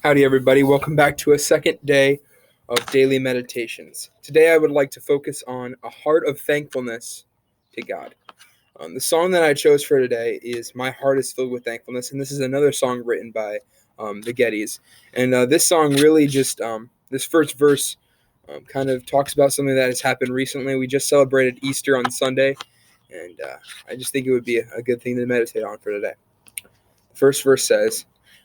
Howdy, everybody. Welcome back to a second day of daily meditations. Today, I would like to focus on a heart of thankfulness to God. The song that I chose for today is My Heart is Filled with Thankfulness, and this is another song written by the Gettys. And this song really this first verse kind of talks about something that has happened recently. We just celebrated Easter on Sunday, and I just think it would be a good thing to meditate on for today. The first verse says,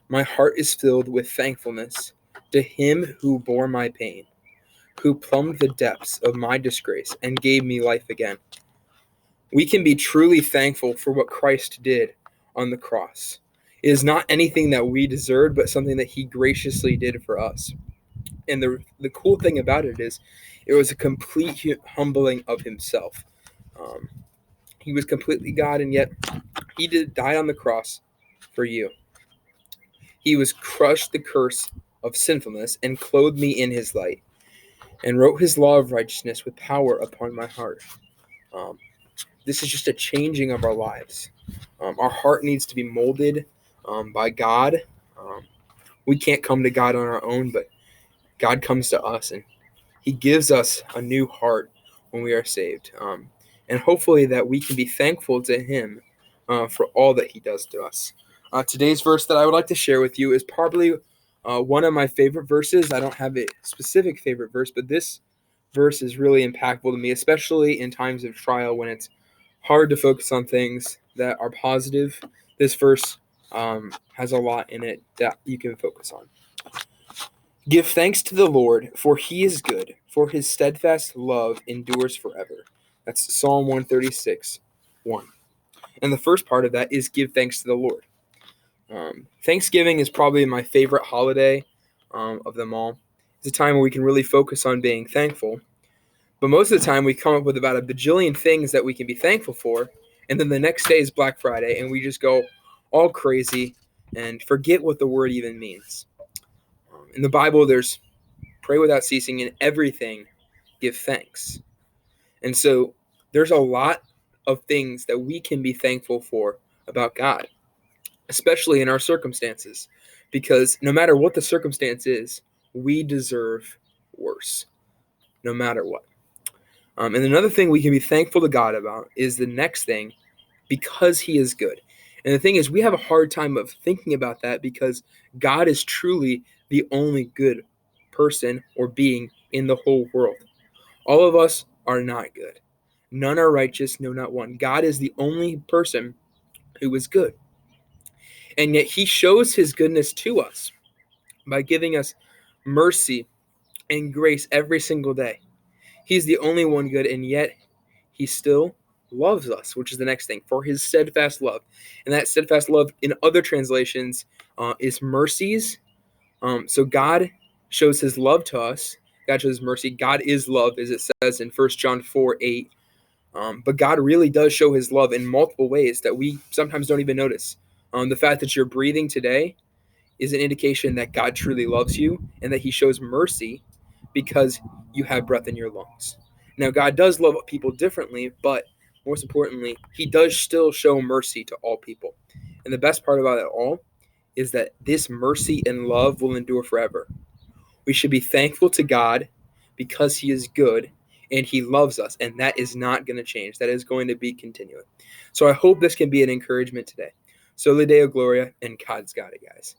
"My heart is filled with thankfulness to him who bore my pain, who plumbed the depths of my disgrace and gave me life again." We can be truly thankful for what Christ did on the cross. It is not anything that we deserved, but something that he graciously did for us. And the cool thing about it is it was a complete humbling of himself. Um, he was completely God, and yet he did die on the cross for you. He was crushed the curse of sinfulness and clothed me in his light, and wrote his law of righteousness with power upon my heart. Um, this is just a changing of our lives. Our heart needs to be molded by God. Um, we can't come to God on our own, but God comes to us, and he gives us a new heart when we are saved. And hopefully that we can be thankful to him for all that he does to us. Today's verse that I would like to share with you is probably one of my favorite verses. I don't have a specific favorite verse, but this verse is really impactful to me, especially in times of trial when it's hard to focus on things that are positive. This verse has a lot in it that you can focus on. "Give thanks to the Lord, for he is good, for his steadfast love endures forever." That's Psalm 136, 1. And the first part of that is give thanks to the Lord. Thanksgiving is probably my favorite holiday of them all. It's a time where we can really focus on being thankful. But most of the time, we come up with about a bajillion things that we can be thankful for. And then the next day is Black Friday, and we just go all crazy and forget what the word even means. In the Bible, there's pray without ceasing, in everything give thanks. And so there's a lot of things that we can be thankful for about God, especially in our circumstances, because no matter what the circumstance is, we deserve worse, no matter what. And another thing we can be thankful to God about is the next thing, because he is good. And the thing is, we have a hard time of thinking about that because God is truly the only good person or being in the whole world. All of us are not good. None are righteous, no, not one. God is the only person who is good. And yet he shows his goodness to us by giving us mercy and grace every single day. He's the only one good, and yet he still loves us, which is the next thing, for his steadfast love. And that steadfast love in other translations is mercies. So God shows his love to us. God shows mercy. God is love, as it says in 1 John 4:8. But God really does show his love in multiple ways that we sometimes don't even notice. The fact that you're breathing today is an indication that God truly loves you and that he shows mercy because you have breath in your lungs. Now, God does love people differently, but most importantly, he does still show mercy to all people. And the best part about it all is that this mercy and love will endure forever. We should be thankful to God because he is good and he loves us, and that is not going to change. That is going to be continuing. So I hope this can be an encouragement today. Soli, Gloria, and God's got it, guys.